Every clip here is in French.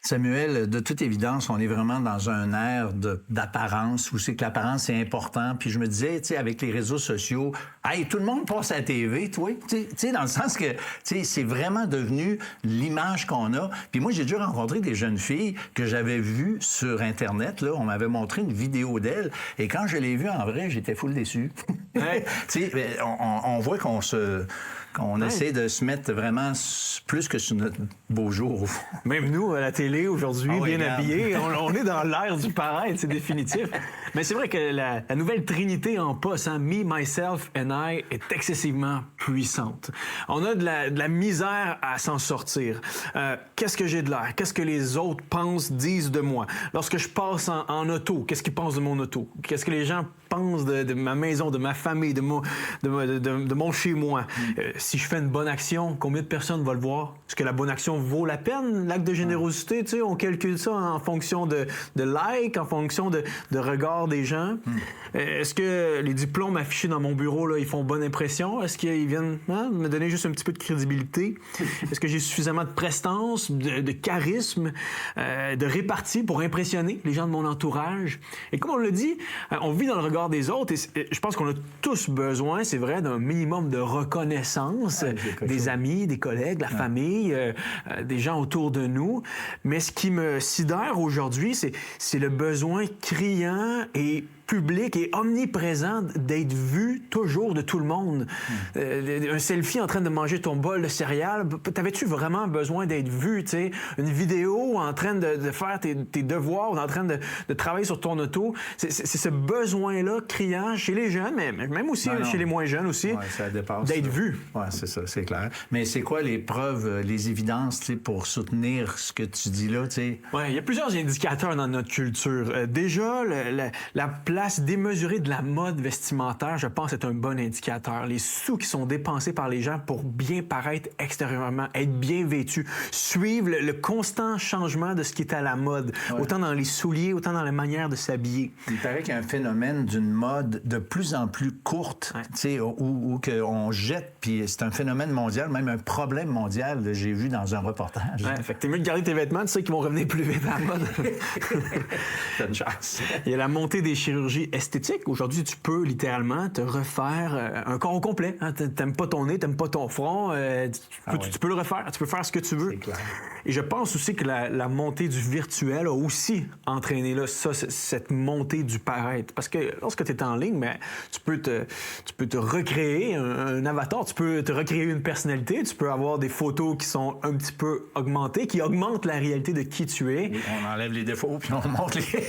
Samuel, de toute évidence, on est vraiment dans un air d'apparence où c'est que l'apparence est important. Puis je me disais, tu sais, avec les réseaux sociaux, hey, tout le monde passe à la TV, toi. Tu sais, dans le sens que, tu sais, c'est vraiment devenu l'image qu'on a. Puis moi, j'ai déjà rencontré des jeunes filles que j'avais vues sur Internet. Là, on m'avait montré une vidéo d'elles. Et quand je l'ai vue en vrai, j'étais full déçu. Ouais. Tu sais, on voit qu'on essaie de se mettre vraiment plus que sur notre beau jour. Au fond. Même nous, à la télé, aujourd'hui, Ah oui, bien regarde. habillés, on est dans l'ère du paraître, c'est définitif. Mais c'est vrai que la nouvelle trinité en poste, hein, Me, Myself and I, est excessivement puissante. On a de la misère à s'en sortir. Qu'est-ce que j'ai de l'air? Qu'est-ce que les autres pensent, disent de moi? Lorsque je passe en auto, qu'est-ce qu'ils pensent de mon auto? Qu'est-ce que les gens pensent de ma maison, de ma famille, de mon chez-moi? Si je fais une bonne action, combien de personnes vont le voir? Est-ce que la bonne action vaut la peine? L'acte de générosité, tu sais, on calcule ça en fonction de likes, en fonction de regard des gens. Est-ce que les diplômes affichés dans mon bureau, là, ils font bonne impression? Est-ce qu'ils viennent me donner juste un petit peu de crédibilité? Est-ce que j'ai suffisamment de prestance, de charisme, de répartie pour impressionner les gens de mon entourage? Et comme on le dit, on vit dans le regard des autres et je pense qu'on a tous besoin, c'est vrai, d'un minimum de reconnaissance des amis, des collègues, la famille, des gens autour de nous. Mais ce qui me sidère aujourd'hui, c'est le besoin criant et public et omniprésent d'être vu toujours de tout le monde. Un selfie en train de manger ton bol de céréales, t'avais-tu vraiment besoin d'être vu, tu sais? Une vidéo en train de faire tes devoirs ou en train de travailler sur ton auto. C'est ce besoin-là criant chez les jeunes, mais même aussi chez les moins jeunes aussi, ça dépasse d'être vu. Oui, c'est ça, c'est clair. Mais c'est quoi les preuves, les évidences, tu sais, pour soutenir ce que tu dis là, tu sais? Oui, il y a plusieurs indicateurs dans notre culture. Déjà, la place démesurée de la mode vestimentaire, je pense, est un bon indicateur. Les sous qui sont dépensés par les gens pour bien paraître extérieurement, être bien vêtus, suivre le constant changement de ce qui est à la mode, autant dans les souliers, autant dans la manière de s'habiller. Il paraît qu'il y a un phénomène d'une mode de plus en plus courte, tu sais, où qu'on jette, puis c'est un phénomène mondial, même un problème mondial, là, j'ai vu dans un reportage. Ouais, fait que t'es mieux de garder tes vêtements, tu sais qu'ils vont revenir plus vite à la mode. T'as une chance. Il y a la montée des chirurgies esthétiques. Aujourd'hui, tu peux littéralement te refaire un corps au complet. Hein. T'aimes pas ton nez, t'aimes pas ton front, tu peux le refaire, tu peux faire ce que tu veux. C'est clair. Et je pense aussi que la montée du virtuel a aussi entraîné là, cette montée du paraître. Parce que lorsque tu es en ligne, ben, tu peux te recréer un avatar, tu peux te recréer une personnalité, tu peux avoir des photos qui sont un petit peu augmentées, qui augmentent la réalité de qui tu es. Et on enlève les défauts, puis on montre les...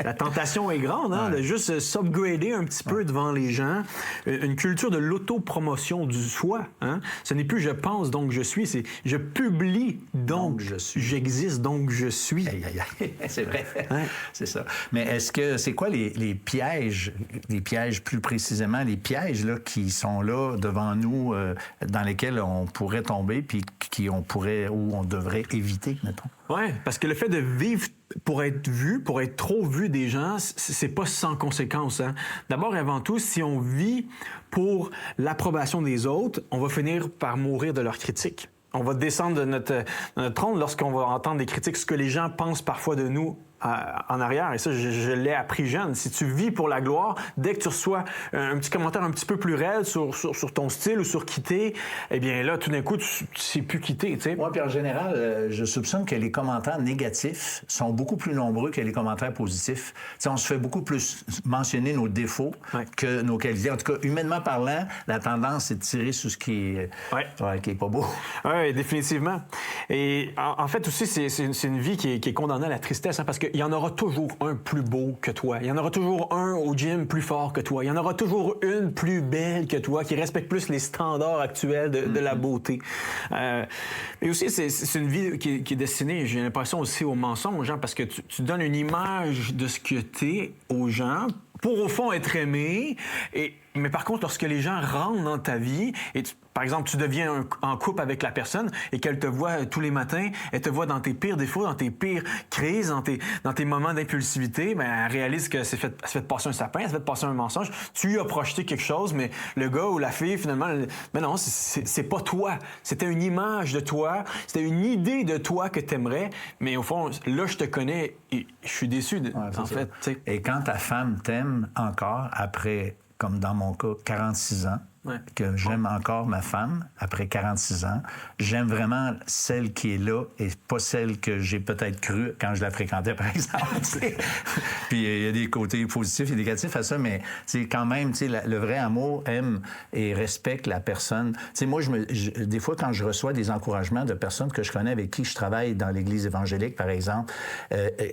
La tentation est grande, hein, de juste s'upgrader un petit peu devant les gens. Une culture de l'autopromotion du soi. Hein. Ce n'est plus « je pense, donc je suis », c'est « je publie, donc je suis. j'existe, donc je suis ». Aïe, aïe, aïe. C'est vrai. Ouais. C'est ça. Mais est-ce que c'est quoi les pièges plus précisément, les pièges là, qui sont là devant nous, dans lesquels on pourrait tomber, puis où on devrait éviter, mettons? Oui, parce que le fait de vivre pour être vu, pour être trop vu des gens, c'est pas sans conséquence. Hein? D'abord et avant tout, si on vit pour l'approbation des autres, on va finir par mourir de leurs critiques. On va descendre de notre trône lorsqu'on va entendre des critiques, ce que les gens pensent parfois de nous en arrière. Et ça, je l'ai appris jeune. Si tu vis pour la gloire, dès que tu reçois un petit commentaire un petit peu plus raide sur ton style ou sur qui t'es, eh bien là, tout d'un coup, tu sais plus qui t'es, tu sais. Moi, puis en général, je soupçonne que les commentaires négatifs sont beaucoup plus nombreux que les commentaires positifs. T'sais, on se fait beaucoup plus mentionner nos défauts que nos qualités. En tout cas, humainement parlant, la tendance, c'est de tirer sur ce qui est pas beau. Oui, définitivement. Et en fait aussi, c'est une vie qui est condamnée à la tristesse, hein, parce qu'il y en aura toujours un plus beau que toi. Il y en aura toujours un au gym plus fort que toi. Il y en aura toujours une plus belle que toi, qui respecte plus les standards actuels de la beauté. Mais aussi, c'est une vie qui est destinée, j'ai l'impression, aussi au mensonge, hein, parce que tu donnes une image de ce que t'es aux gens pour, au fond, être aimé. Et Mais par contre, lorsque les gens rentrent dans ta vie, par exemple, tu deviens en couple avec la personne et qu'elle te voit tous les matins, elle te voit dans tes pires défauts, dans tes pires crises, dans tes moments d'impulsivité, ben, elle réalise que c'est fait passer un sapin, c'est fait passer un mensonge. Tu lui as projeté quelque chose, mais le gars ou la fille, finalement, mais non, c'est pas toi. C'était une image de toi, c'était une idée de toi que t'aimerais, mais au fond, là, je te connais et je suis déçu, en fait. T'sais. Et quand ta femme t'aime encore après, comme dans mon cas, 46 ans, que j'aime encore ma femme après 46 ans, j'aime vraiment celle qui est là et pas celle que j'ai peut-être crue quand je la fréquentais, par exemple. Puis il y a des côtés positifs et négatifs à ça, mais quand même, le vrai amour aime et respecte la personne. T'sais, moi, des fois, quand je reçois des encouragements de personnes que je connais avec qui je travaille dans l'Église évangélique, par exemple,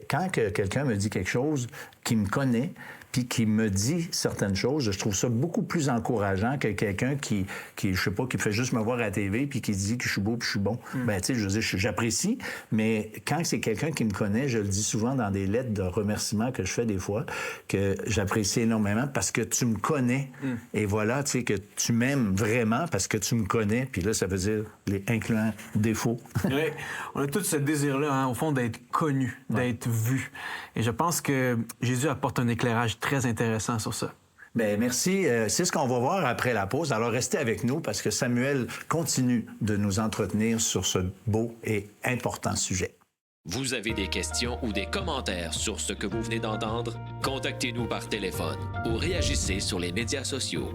quand quelqu'un me dit quelque chose qui me connaît, puis qui me dit certaines choses, je trouve ça beaucoup plus encourageant que quelqu'un qui je sais pas, qui fait juste me voir à la TV puis qui dit que je suis beau puis je suis bon. Ben, tu sais, je veux dire, j'apprécie, mais quand c'est quelqu'un qui me connaît, je le dis souvent dans des lettres de remerciement que je fais des fois, que j'apprécie énormément parce que tu me connais. Et voilà, tu sais, que tu m'aimes vraiment parce que tu me connais. Puis là, ça veut dire les incluant défauts. Oui, on a tout ce désir-là, hein, au fond, d'être connu, d'être vu. Et je pense que Jésus apporte un éclairage très intéressant sur ça. Bien, merci. C'est ce qu'on va voir après la pause. Alors, restez avec nous parce que Samuel continue de nous entretenir sur ce beau et important sujet. Vous avez des questions ou des commentaires sur ce que vous venez d'entendre? Contactez-nous par téléphone ou réagissez sur les médias sociaux.